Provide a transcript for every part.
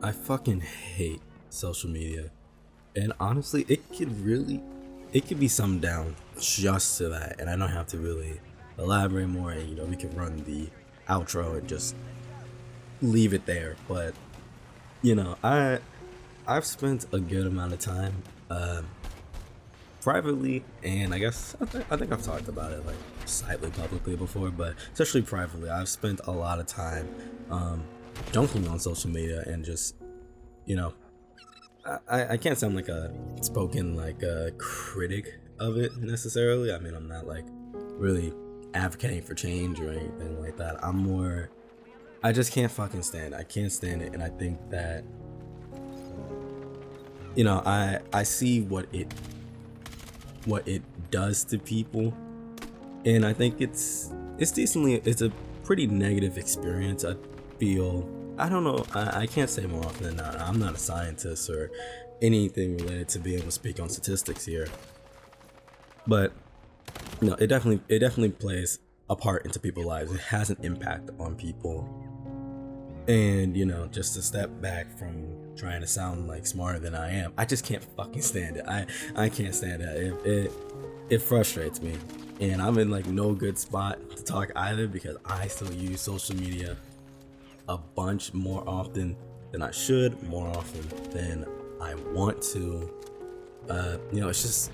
I fucking hate social media. And honestly, it could be summed down just to that. And I don't have to really elaborate more. And, we can run the outro and just leave it there. But, you know, I, I've spent a good amount of time, privately, and I think I've talked about it like slightly publicly before, but especially privately, I've spent a lot of time, dunking on social media and just, you know, I can't sound like a spoken like a critic of it necessarily. I mean, I'm not like really advocating for change or anything like that. I'm more, I just can't fucking stand it. I can't stand it, and I think that, I see what it does to people, and I think it's a pretty negative experience. I feel, I don't know, I can't say more often than not. I'm not a scientist or anything related to being able to speak on statistics here, but it definitely plays a part into people's lives. It has an impact on people, and just to step back from trying to sound like smarter than I am, I just can't fucking stand it. I can't stand it. It frustrates me, and I'm in like no good spot to talk either, because I still use social media a bunch more often than I should, more often than I want to. It's just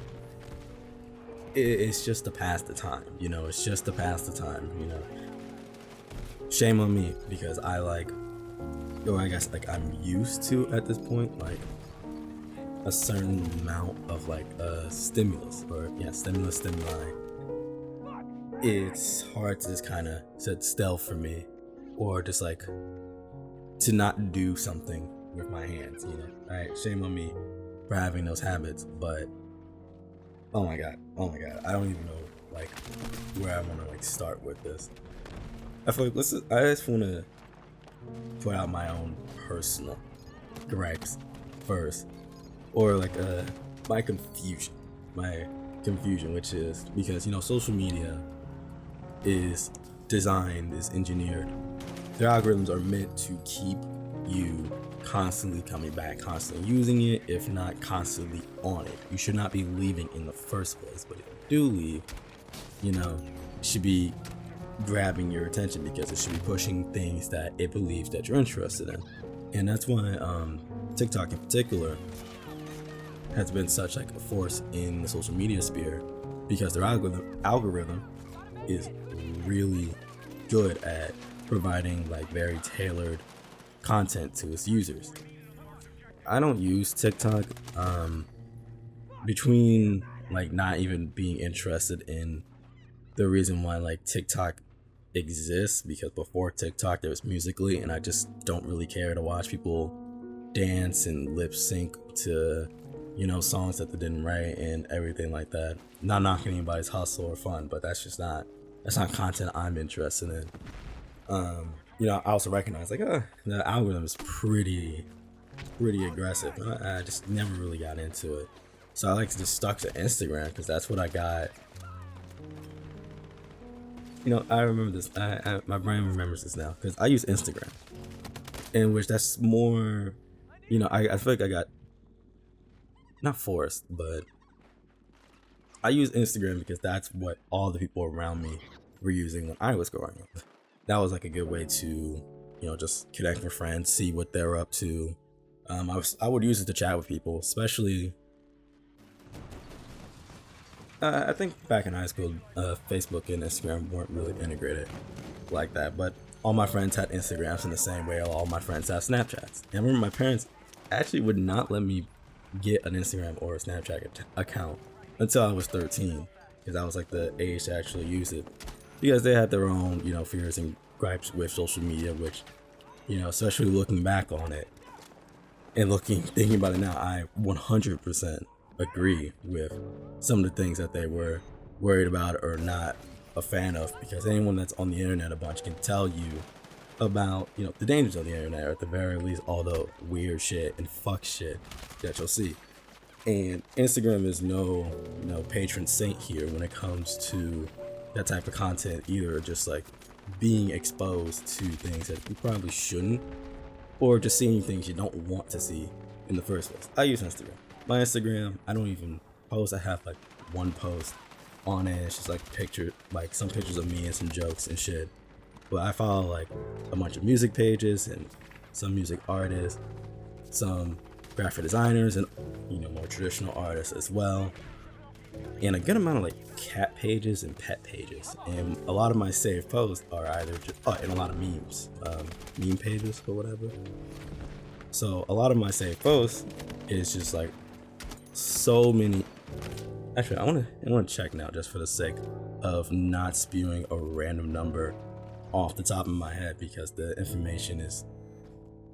it's just to pass the time. It's just to pass the time. Shame on me, because I guess like I'm used to at this point like a certain amount of like stimulus, or stimuli. It's hard to just kind of sit still for me, or just like to not do something with my hands. Right? Shame on me for having those habits, but oh my god, I don't even know like where I want to like start with this. I feel like I just want to put out my own personal gripes first, or like my confusion, which is because social media is is engineered. Their algorithms are meant to keep you constantly coming back, constantly using it, if not constantly on it. You should not be leaving in the first place, but if you do leave, it should be grabbing your attention, because it should be pushing things that it believes that you're interested in. And that's why TikTok in particular has been such like a force in the social media sphere, because their algorithm is really good at providing like very tailored content to its users. I don't use TikTok, between like not even being interested in the reason why like TikTok exists, because before TikTok there was Musically, and I just don't really care to watch people dance and lip sync to songs that they didn't write and everything like that. Not knocking anybody's hustle or fun, but that's not content I'm interested in. I also recognize like the algorithm is pretty aggressive. I just never really got into it, so I like to just stuck to Instagram, because that's what I got. I remember this. My brain remembers this now, because I use Instagram, in which that's more. I feel like I got not forced, but I use Instagram because that's what all the people around me were using when I was growing up. That was like a good way to, just connect with friends, see what they're up to. I would use it to chat with people, especially. I think back in high school, Facebook and Instagram weren't really integrated like that, but all my friends had Instagrams in the same way all my friends have Snapchats. And I remember my parents actually would not let me get an Instagram or a Snapchat account until I was 13, because I was like the age to actually use it, because they had their own, fears and gripes with social media, which, especially looking back on it and thinking about it now, I 100% agree with some of the things that they were worried about or not a fan of, because anyone that's on the internet a bunch can tell you about the dangers of the internet, or at the very least all the weird shit and fuck shit that you'll see. And Instagram is no patron saint here when it comes to that type of content either, just like being exposed to things that you probably shouldn't or just seeing things you don't want to see in the first place. I use Instagram. My Instagram, I don't even post. I have like one post on it. It's just like some pictures of me and some jokes and shit. But I follow like a bunch of music pages and some music artists, some graphic designers, and more traditional artists as well, and a good amount of like cat pages and pet pages. And a lot of my saved posts are either and a lot of memes, meme pages or whatever. So a lot of my saved posts is just like so many. Actually, I want to check now just for the sake of not spewing a random number off the top of my head, because the information is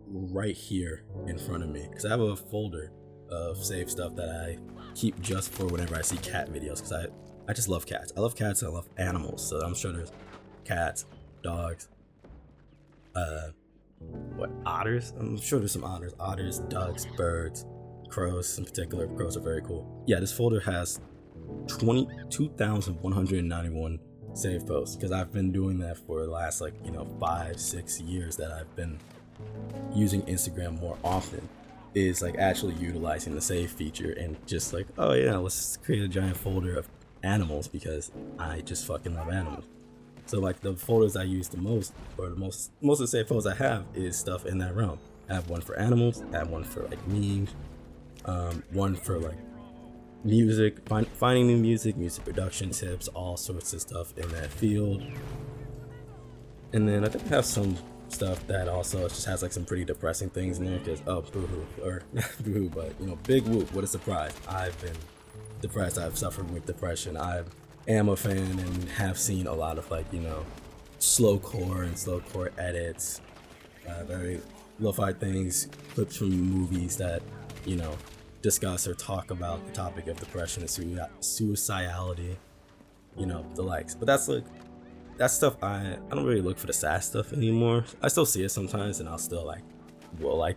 right here in front of me, because I have a folder of saved stuff that I keep just for whenever I see cat videos, because I just love cats. I love cats and I love animals, so I'm sure there's cats, dogs, otters? I'm sure there's some otters, ducks, birds, crows in particular. Crows are very cool. Yeah, this folder has 22,191 saved posts, because I've been doing that for the last 5-6 years that I've been using Instagram more often, is like actually utilizing the save feature and just like, oh yeah, let's create a giant folder of animals, because I just fucking love animals. So like the folders I use the most, or the most of the save posts I have, is stuff in that realm. I have one for animals, I have one for like memes, one for like music, finding new music production tips, all sorts of stuff in that field. And then I think I have some stuff that also just has like some pretty depressing things in there, because boohoo, or not boohoo, but big whoop, what a surprise. I've been depressed. I've suffered with depression. I am a fan and have seen a lot of like slowcore edits, very lo-fi things, clips from movies that discuss or talk about the topic of depression and suicidality, the likes. But that's stuff I don't really look for the sad stuff anymore. I still see it sometimes, and I'll still like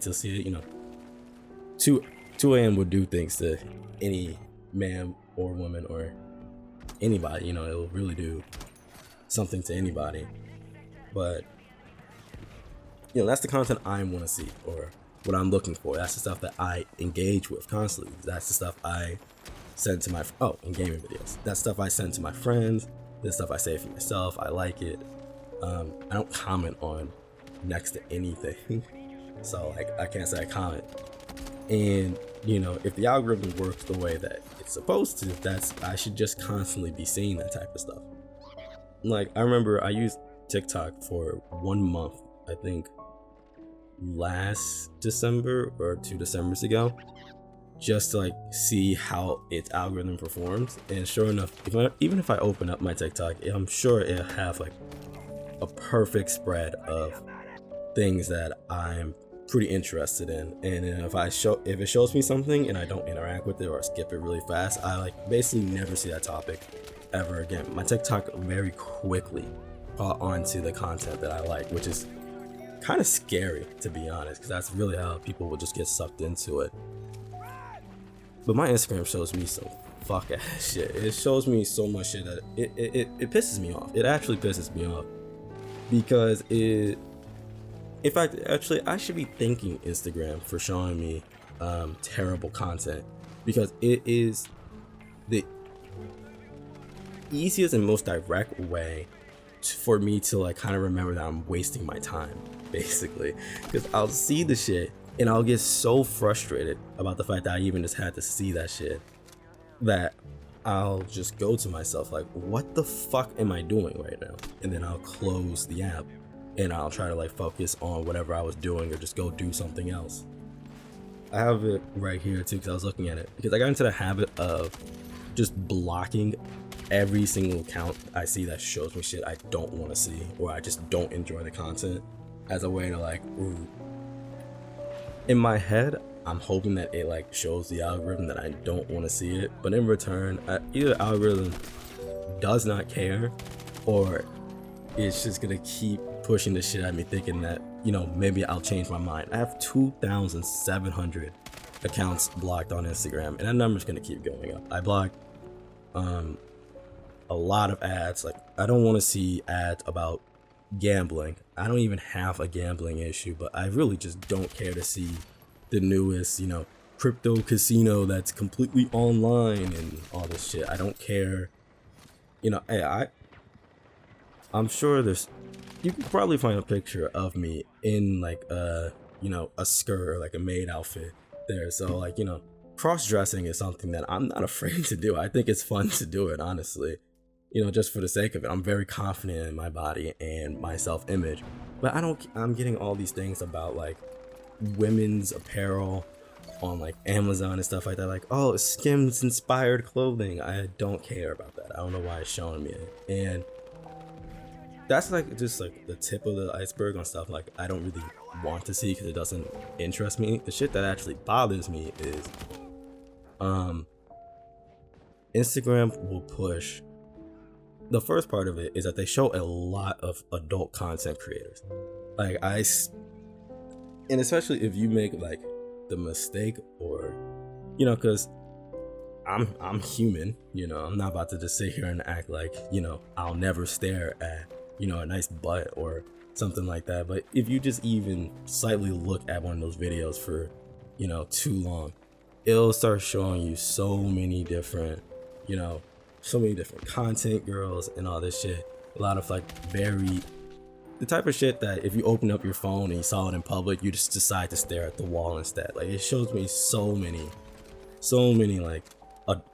to see it. 2 a.m. would do things to any man or woman or anybody. It'll really do something to anybody. But that's the content I want to see, or what I'm looking for. That's the stuff that I engage with constantly. That's the stuff I send to my in gaming videos. That's stuff I send to my friends. This stuff I say for myself. I like it. I don't comment on next to anything, so I can't say I comment. And if the algorithm works the way that it's supposed to, I should just constantly be seeing that type of stuff. Like, I remember I used TikTok for 1 month, I think last December or 2 Decembers ago, just to see how its algorithm performs. And sure enough, even if I open up my TikTok, I'm sure it'll have a perfect spread of things that I'm pretty interested in. And if it shows me something and I don't interact with it or skip it really fast, I basically never see that topic ever again. My TikTok very quickly caught onto the content that I like, which is kind of scary, to be honest, because that's really how people will just get sucked into it. But my Instagram shows me some fuck ass shit. It shows me so much shit that it pisses me off. It actually pisses me off, because in fact, actually, I should be thanking Instagram for showing me terrible content, because it is the easiest and most direct way for me to kind of remember that I'm wasting my time, basically. Because I'll see the shit and I'll get so frustrated about the fact that I even just had to see that shit, that I'll just go to myself what the fuck am I doing right now? And then I'll close the app and I'll try to focus on whatever I was doing, or just go do something else. I have it right here too, because I was looking at it, because I got into the habit of just blocking every single account I see that shows me shit I don't want to see, or I just don't enjoy the content, as a way to ooh. In my head, I'm hoping that it shows the algorithm that I don't want to see it, but in return, either the algorithm does not care, or it's just gonna keep pushing the shit at me, thinking that maybe I'll change my mind. I have 2,700 accounts blocked on Instagram, and that number's gonna keep going up. I blocked a lot of ads. I don't want to see ads about gambling. I don't even have a gambling issue, but I really just don't care to see the newest, crypto casino that's completely online and all this shit. I don't care. Hey, I'm sure you can probably find a picture of me in like a skirt or like a maid outfit there. So like, cross-dressing is something that I'm not afraid to do. I think it's fun to do it, honestly. Just for the sake of it. I'm very confident in my body and my self-image. But I'm getting all these things about like women's apparel on like Amazon and stuff like that. Like, oh, Skims inspired clothing. I don't care about that. I don't know why it's showing me it. And that's like just like the tip of the iceberg on stuff like I don't really want to see because it doesn't interest me. The shit that actually bothers me is Instagram will push. The first part of it is that they show a lot of adult content creators. Like and especially if you make like the mistake or, cause I'm human, I'm not about to just sit here and act like, I'll never stare at, a nice butt or something like that. But if you just even slightly look at one of those videos for, too long, it'll start showing you so many different content girls and all this shit. A lot of like the type of shit that if you open up your phone and you saw it in public, you just decide to stare at the wall instead. Like it shows me so many like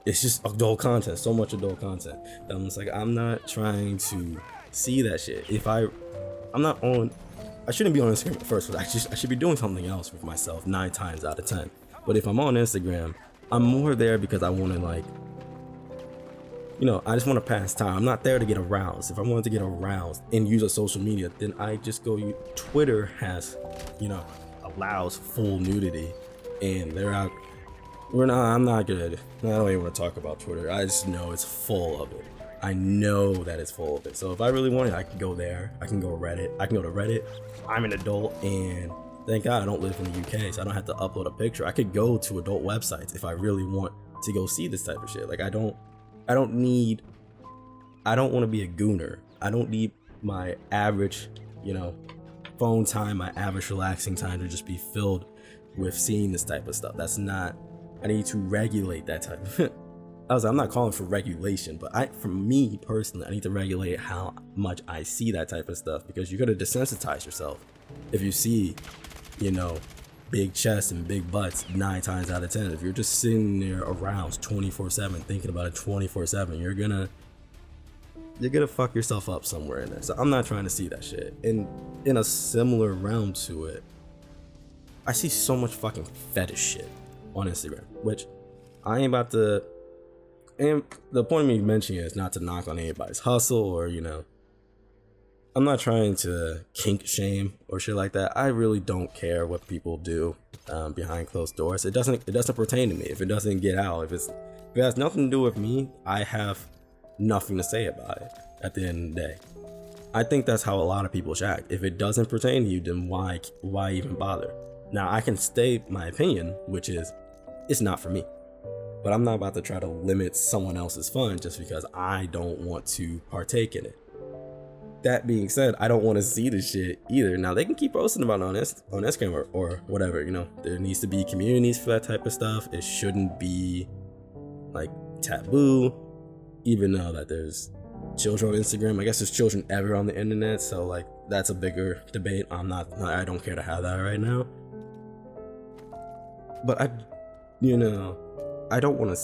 it's just adult content, so much adult content. I'm just like, I'm not trying to see that shit. I shouldn't be on Instagram at first, but I should be doing something else with myself 9 times out of 10. But if I'm on Instagram, I'm more there because I want to like, I just want to pass time. I'm not there to get aroused. If I wanted to get aroused and use a social media, then I just go. Twitter has, allows full nudity, and they're out. I'm not good. I don't even want to talk about Twitter. I just know it's full of it. I know that it's full of it. So if I really want it, I can go there. I can go Reddit. I can go to Reddit. I'm an adult, and thank God I don't live in the UK, so I don't have to upload a picture. I could go to adult websites if I really want to go see this type of shit. Like I don't want to be a gooner. I don't need my average, phone time, my average relaxing time to just be filled with seeing this type of stuff. I need to regulate that type of I'm not calling for regulation, but for me personally, I need to regulate how much I see that type of stuff, because you're going to desensitize yourself. If you see, big chests and big butts 9 times out of 10, if you're just sitting there aroused 24/7 thinking about it 24/7, you're gonna fuck yourself up somewhere in there. So I'm not trying to see that shit. And in a similar realm to it, I see so much fucking fetish shit on Instagram, which I ain't about to. And the point of me mentioning it is not to knock on anybody's hustle or I'm not trying to kink shame or shit like that. I really don't care what people do behind closed doors. It doesn't pertain to me. If it doesn't get out, if it has nothing to do with me, I have nothing to say about it at the end of the day. I think that's how a lot of people should act. If it doesn't pertain to you, then why even bother? Now I can state my opinion, which is it's not for me. But I'm not about to try to limit someone else's fun just because I don't want to partake in it. That being said, I don't want to see this shit either. Now they can keep posting about it on Instagram or whatever. There needs to be communities for that type of stuff. It shouldn't be like taboo, even though that there's children on Instagram. I guess there's children ever on the internet, so like that's a bigger debate. I don't care to have that right now. But I don't want to.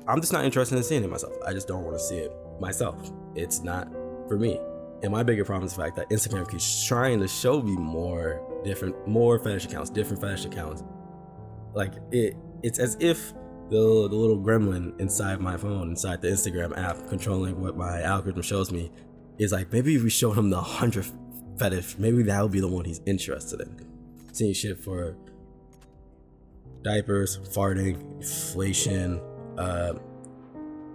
I'm just not interested in seeing it myself. I just don't want to see it myself. It's not for me. And my bigger problem is the fact that Instagram keeps trying to show me more fetish accounts, different fetish accounts. Like it's as if the little gremlin inside my phone, inside the Instagram app, controlling what my algorithm shows me, is like, maybe if we show him the 100th fetish, maybe that would be the one he's interested in. Seeing shit for diapers, farting, inflation,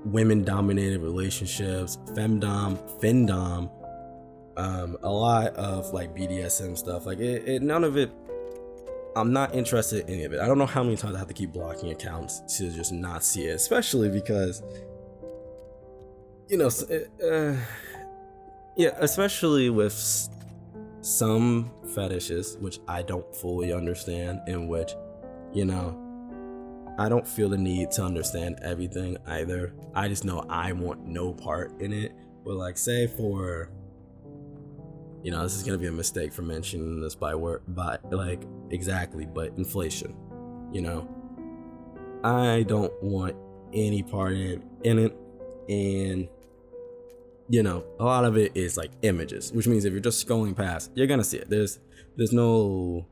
women-dominated relationships, femdom, findom, a lot of like BDSM stuff. Like none of it. I'm not interested in any of it. I don't know how many times I have to keep blocking accounts to just not see it, especially because Yeah, especially with some fetishes, which I don't fully understand, in which, you know, I don't feel the need to understand everything either. I just know I want no part in it. But like, say for, this is gonna be a mistake for mentioning this by word, but like exactly, but inflation. You know, I don't want any part in it, and a lot of it is like images, which means if you're just scrolling past, you're gonna see it. There's no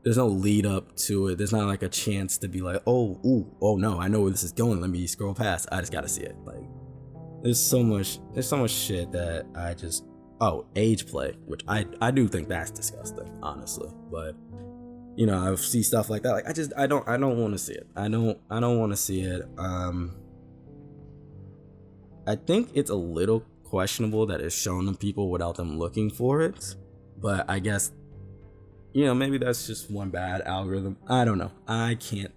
lead up to it. There's not like a chance to be like, oh no, I know where this is going. Let me scroll past. I just gotta see it. Like, there's so much shit that I just age play, which I do think that's disgusting, honestly. But I see stuff like that. Like I don't want to see it. I don't want to see it. I think it's a little questionable that it's shown to people without them looking for it. But I guess, maybe that's just one bad algorithm. I don't know. I can't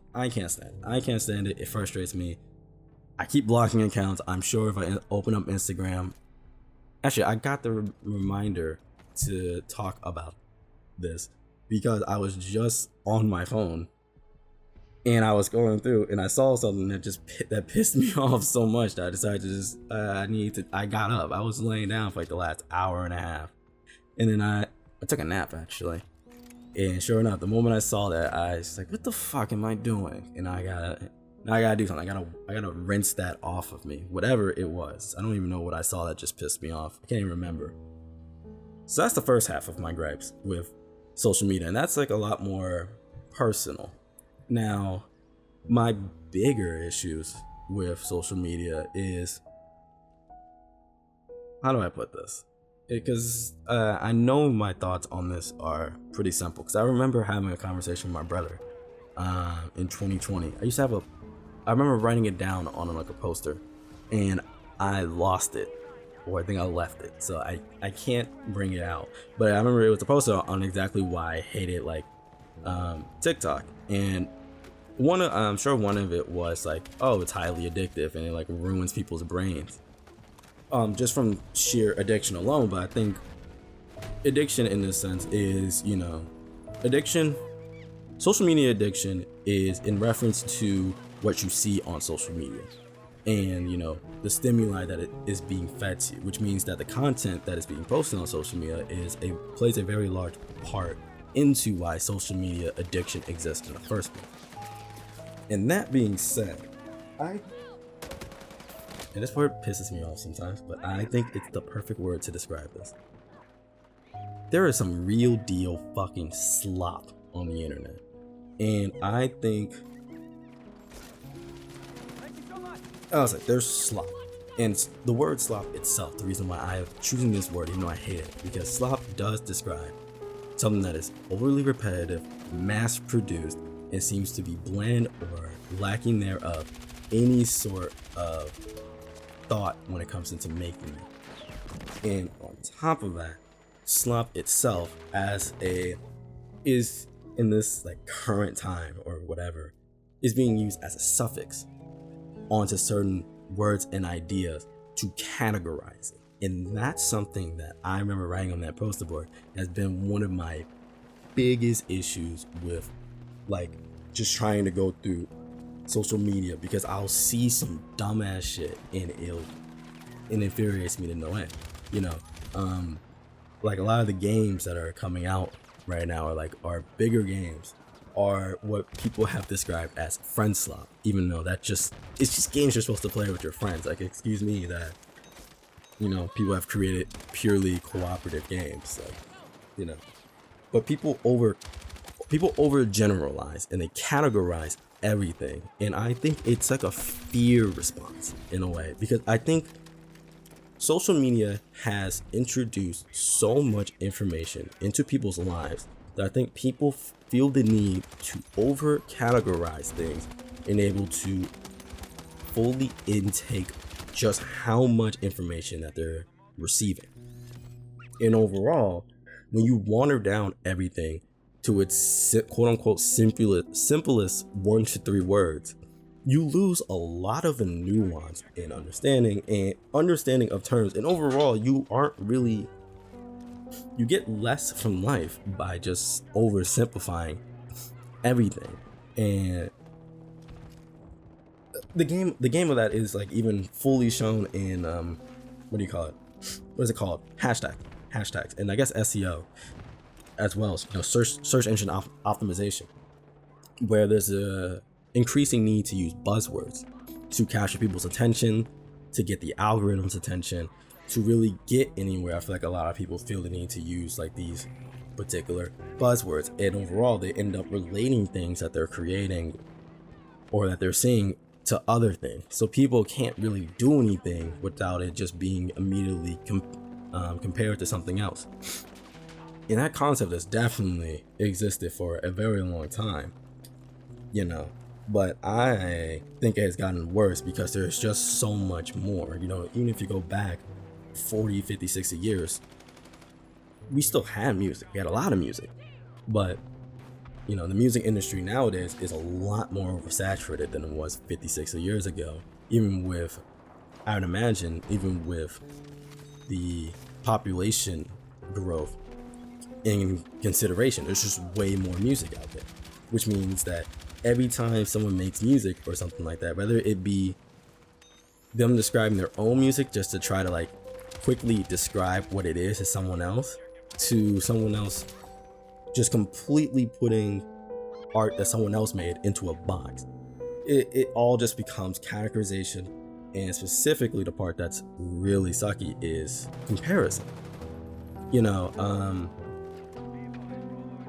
stand it. It frustrates me. I keep blocking accounts. I'm sure if I open up Instagram, actually, I got the reminder to talk about this because I was just on my phone and I was going through and I saw something that pissed me off so much that I decided to just I got up. I was laying down for like the last hour and a half, and then I took a nap actually. And sure enough, the moment I saw that, I was like, "What the fuck am I doing?" And I gotta do something. I gotta rinse that off of me, whatever it was. I don't even know what I saw that just pissed me off. I can't even remember. So that's the first half of my gripes with social media, and that's like a lot more personal. Now, my bigger issues with social media is, how do I put this? Because I know my thoughts on this are pretty simple. Because I remember having a conversation with my brother in 2020. I remember writing it down on like a poster, and I lost it, or I think I left it. So I can't bring it out. But I remember it was a poster on exactly why I hated like TikTok, and I'm sure one of it was like, oh, it's highly addictive and it like ruins people's brains. Just from sheer addiction alone. But I think addiction in this sense is, social media addiction is in reference to what you see on social media and, the stimuli that it is being fed to, which means that the content that is being posted on social media plays a very large part into why social media addiction exists in the first place. And that being said, and this word pisses me off sometimes, but I think it's the perfect word to describe this. There is some real deal fucking slop on the internet. And I think, there's slop. And the word slop itself, the reason why I am choosing this word, even though I hate it, because slop does describe something that is overly repetitive, mass-produced, and seems to be bland or lacking thereof any sort of thought when it comes into making it. And on top of that, slop itself is in this like current time or whatever, is being used as a suffix onto certain words and ideas to categorize it. And that's something that I remember writing on that poster board has been one of my biggest issues with like just trying to go through social media, because I'll see some dumbass shit and it infuriates me to no end. Like a lot of the games that are coming out right now are bigger games, are what people have described as friend slop, even though it's just games you're supposed to play with your friends. Like, excuse me, that people have created purely cooperative games, but people overgeneralize and they categorize everything, and I think it's like a fear response in a way, because I think social media has introduced so much information into people's lives that I think people feel the need to over categorize things and able to fully intake just how much information that they're receiving. And overall, when you water down everything to its quote unquote simplest 1 to 3 words, you lose a lot of the nuance in understanding of terms, and overall you get less from life by just oversimplifying everything. And the game of that is like even fully shown in what do you call it? What is it called? Hashtags, and I guess SEO as well. Search engine optimization, where there's a increasing need to use buzzwords to capture people's attention, to get the algorithm's attention, to really get anywhere. I feel like a lot of people feel the need to use like these particular buzzwords, and overall they end up relating things that they're creating or that they're seeing to other things. So people can't really do anything without it just being immediately compared to something else. And that concept has definitely existed for a very long time, but I think it has gotten worse because there's just so much more. Even if you go back 40, 50, 60 years, we still had music. We had a lot of music, but the music industry nowadays is a lot more oversaturated than it was 50, 60 years ago. I would imagine, even with the population growth in consideration, there's just way more music out there, which means that every time someone makes music or something like that, whether it be them describing their own music just to try to like quickly describe what it is to someone else, to someone else just completely putting art that someone else made into a box, it all just becomes categorization. And specifically the part that's really sucky is comparison.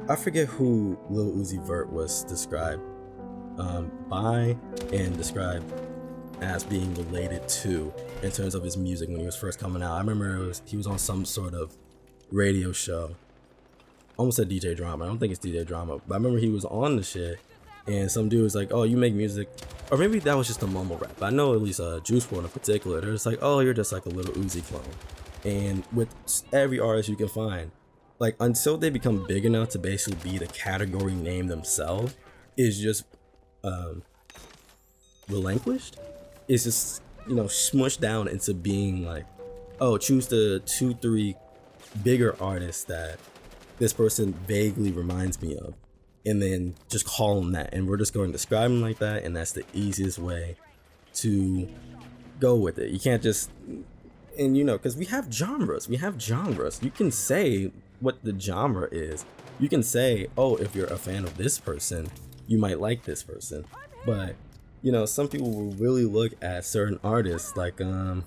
I forget who Lil Uzi Vert was described by and described as being related to in terms of his music when he was first coming out. I remember he was on some sort of radio show. Almost said DJ Drama. I don't think it's DJ Drama, but I remember he was on the shit, and some dude was like, "Oh, you make music," or maybe that was just a mumble rap. But I know at least Juice WRLD in particular, they're just like, "Oh, you're just like a little Uzi clone." And with every artist you can find, like until they become big enough to basically be the category name themselves, is just relinquished. It's just smushed down into being like, oh, choose the 2-3 bigger artists that this person vaguely reminds me of, and then just call them that, and we're just going to describe them like that, and that's the easiest way to go with it. You can't just, and because we have genres. You can say what the genre is. You can say, oh, if you're a fan of this person, you might like this person. But some people will really look at certain artists like I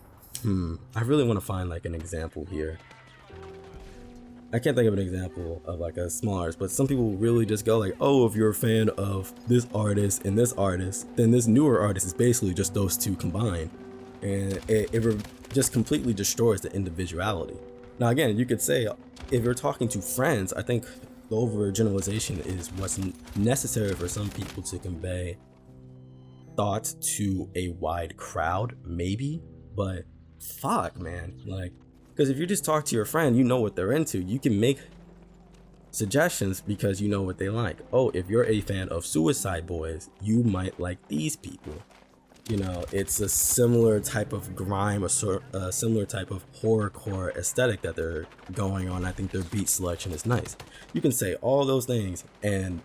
really want to find like an example here. I can't think of an example of like a small artist, but some people really just go like, oh, if you're a fan of this artist and this artist, then this newer artist is basically just those two combined, and it just completely destroys the individuality. Now again, you could say if you're talking to friends, I think the overgeneralization is what's necessary for some people to convey thoughts to a wide crowd, maybe, but fuck, man, like. Because if you just talk to your friend, you know what they're into. You can make suggestions because you know what they like. Oh, if you're a fan of Suicide Boys, you might like these people. It's a similar type of grime, a similar type of horrorcore aesthetic that they're going on. I think their beat selection is nice. You can say all those things, and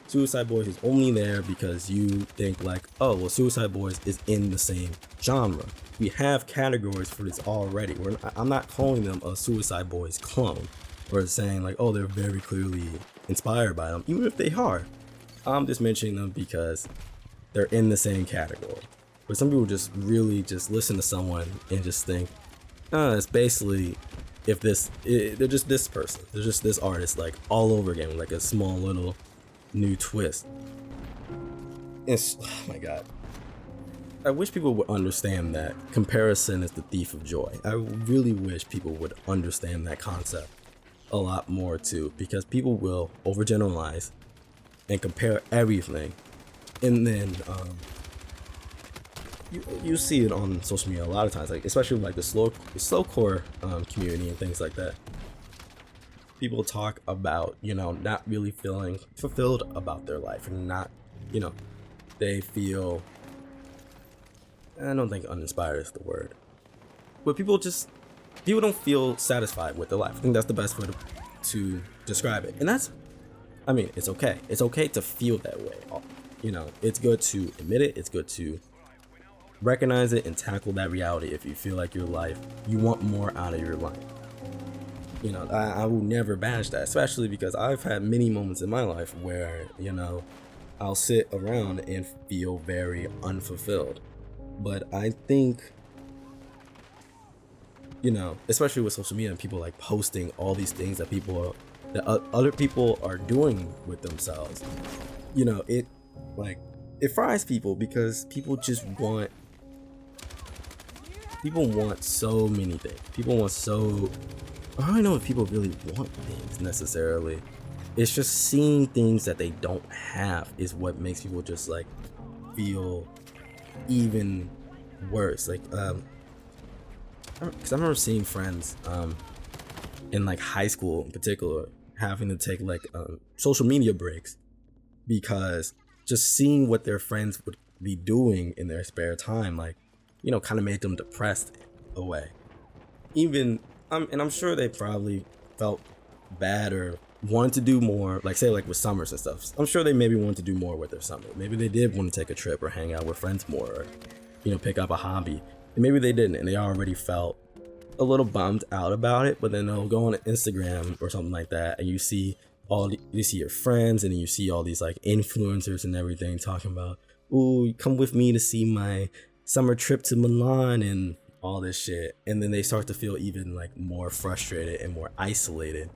Suicide Boys is only there because you think like, oh, well, Suicide Boys is in the same genre. We have categories for this already. I'm not calling them a Suicide Boys clone, or saying like, oh, they're very clearly inspired by them, even if they are. I'm just mentioning them because they're in the same category. But some people just really just listen to someone and just think, it's basically they're just this person. They're just this artist, like all over again, with like a small little new twist. Oh my God. I wish people would understand that comparison is the thief of joy. I really wish people would understand that concept a lot more too, because people will overgeneralize and compare everything, and then you see it on social media a lot of times, like especially like the slowcore community and things like that. People talk about not really feeling fulfilled about their life, and not they feel I don't think uninspired is the word, but people don't feel satisfied with their life. I think that's the best way to describe it. And that's, I mean, it's okay. It's okay to feel that way. You know, it's good to admit it. It's good to recognize it and tackle that reality. If you feel like you want more out of your life. You know, I will never bash that, especially because I've had many moments in my life where, you know, I'll sit around and feel very unfulfilled. But I think, you know, especially with social media and people like posting all these things that other people are doing with themselves, you know, it fries people, because people want so many things. I don't know if people really want things necessarily. It's just seeing things that they don't have is what makes people just like feel even worse. Like, because I remember seeing friends in like high school in particular having to take like social media breaks, because just seeing what their friends would be doing in their spare time, like, you know, kind of made them depressed away. Even and I'm sure they probably felt bad or wanted to do more, like say like with summers and stuff. I'm sure they maybe wanted to do more with their summer. Maybe they did want to take a trip or hang out with friends more, or, you know, pick up a hobby. And maybe they didn't, and they already felt a little bummed out about it. But then they'll go on Instagram or something like that, and you see your friends, and then you see all these like influencers and everything talking about, "Ooh, come with me to see my summer trip to Milan," and all this shit. And then they start to feel even like more frustrated and more isolated,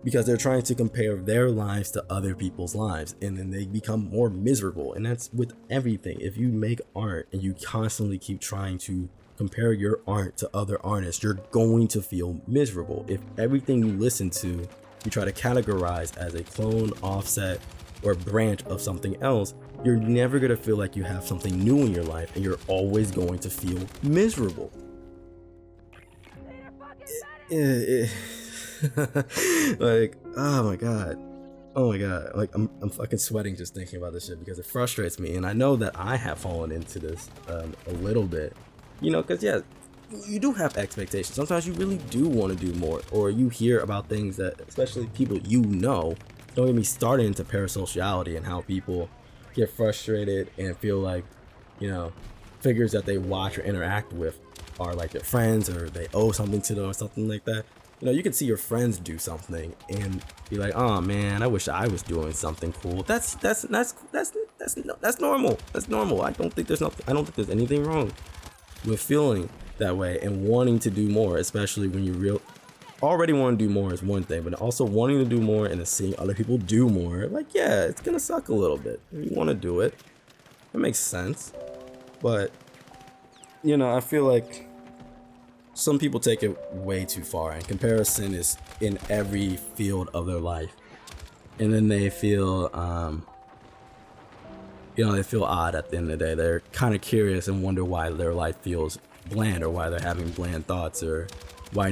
because they're trying to compare their lives to other people's lives, and then they become more miserable. And that's with everything. If you make art and you constantly keep trying to compare your art to other artists, you're going to feel miserable. If everything you listen to you try to categorize as a clone, offset, or branch of something else, you're never going to feel like you have something new in your life, and you're always going to feel miserable. Like, oh my god, like I'm fucking sweating just thinking about this shit, because it frustrates me. And I know that I have fallen into this a little bit, you know, because yeah, you do have expectations. Sometimes you really do want to do more, or you hear about things that, especially people you know, don't get me started into parasociality and how people get frustrated and feel like, you know, figures that they watch or interact with are like their friends, or they owe something to them or something like that. You know, you can see your friends do something and be like, "Oh man, I wish I was doing something cool." That's normal. That's normal. I don't think there's anything wrong with feeling that way and wanting to do more, especially when you already want to do more is one thing, but also wanting to do more and then seeing other people do more, like, yeah, it's gonna suck a little bit. If you want to do it, it makes sense. But, you know, I feel like some people take it way too far, and comparison is in every field of their life. And then they feel, they feel odd at the end of the day. They're kind of curious and wonder why their life feels bland, or why they're having bland thoughts, or why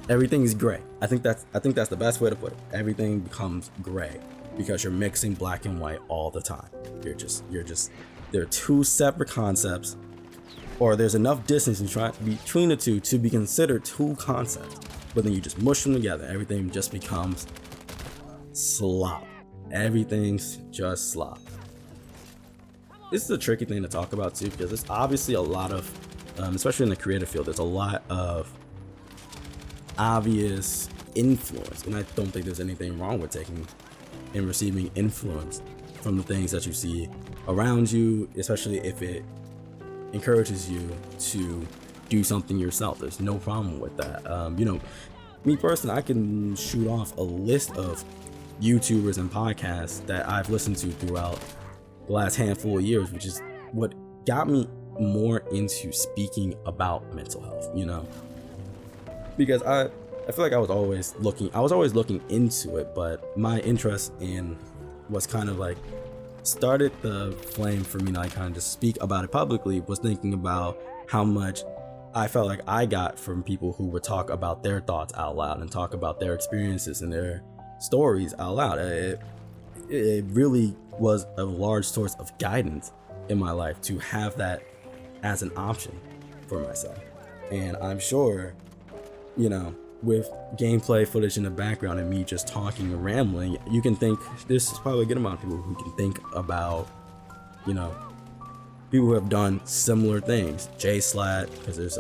everything's gray. I think that's the best way to put it. Everything becomes gray because you're mixing black and white all the time. They're two separate concepts, or there's enough distance between the two to be considered two concepts, but then you just mush them together. Everything just becomes slop. Everything's just slop. This is a tricky thing to talk about too, because there's obviously a lot of, especially in the creative field, there's a lot of obvious influence, and I don't think there's anything wrong with taking and receiving influence from the things that you see around you, especially if it encourages you to do something yourself. There's no problem with that. Me personally, I can shoot off a list of YouTubers and podcasts that I've listened to throughout the last handful of years, which is what got me more into speaking about mental health, you know, because I feel like I was always looking into it, but my interest in was kind of like started the flame for me to like kind of just speak about it publicly, was thinking about how much I felt like I got from people who would talk about their thoughts out loud and talk about their experiences and their stories out loud. It really was a large source of guidance in my life to have that as an option for myself. And I'm sure, you know, with gameplay footage in the background and me just talking and rambling, you can think there's probably a good amount of people who can think about, you know, people who have done similar things. J-Slat, because there's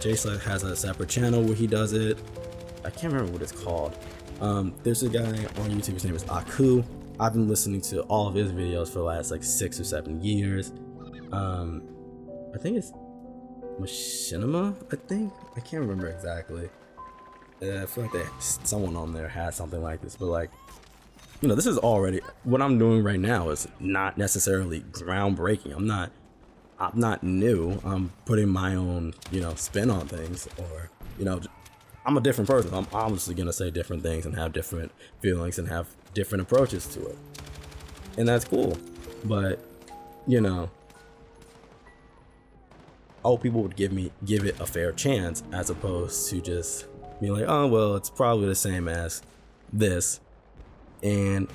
J-Slat has a separate channel where he does it. I can't remember what it's called. There's a guy on YouTube, his name is Aku. I've been listening to all of his videos for the last like 6 or 7 years. I think it's Machinima, I can't remember exactly. I feel like someone on there has something like this, but like, you know, this is already what I'm doing right now is not necessarily groundbreaking. I'm not new. I'm putting my own, you know, spin on things, or, you know, I'm a different person. I'm obviously gonna say different things and have different feelings and have different approaches to it, and that's cool. But, you know, I hope people would give it a fair chance, as opposed to just being like, oh well, it's probably the same as this, and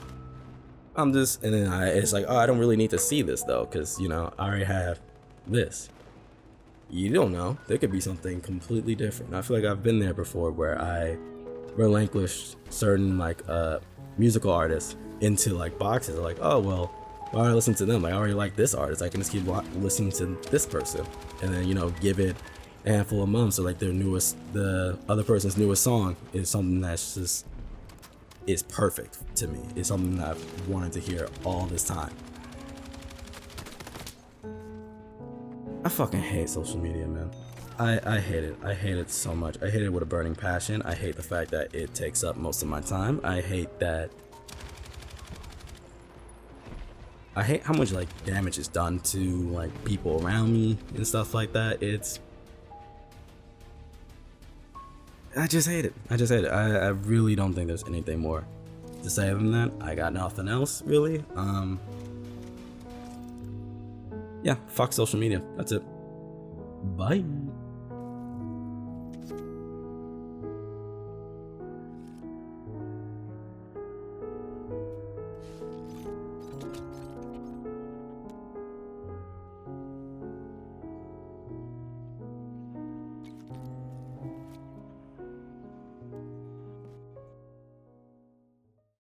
it's like, oh, I don't really need to see this though, because, you know, I already have this. You don't know, there could be something completely different. I feel like I've been there before, where I relinquished certain like musical artists into like boxes, like, oh well, why do I listen to them? Like, I already like this artist, I can just keep listening to this person, and then, you know, give it a handful of months, or like the other person's newest song is something that's just is perfect to me. It's something that I've wanted to hear all this time. I fucking hate social media, man. I hate it. I hate it so much. I hate it with a burning passion. I hate the fact that it takes up most of my time. I hate how much like damage is done to like people around me and stuff like that. I just hate it. I really don't think there's anything more to say than that. I got nothing else really. Yeah, fuck social media. That's it. Bye.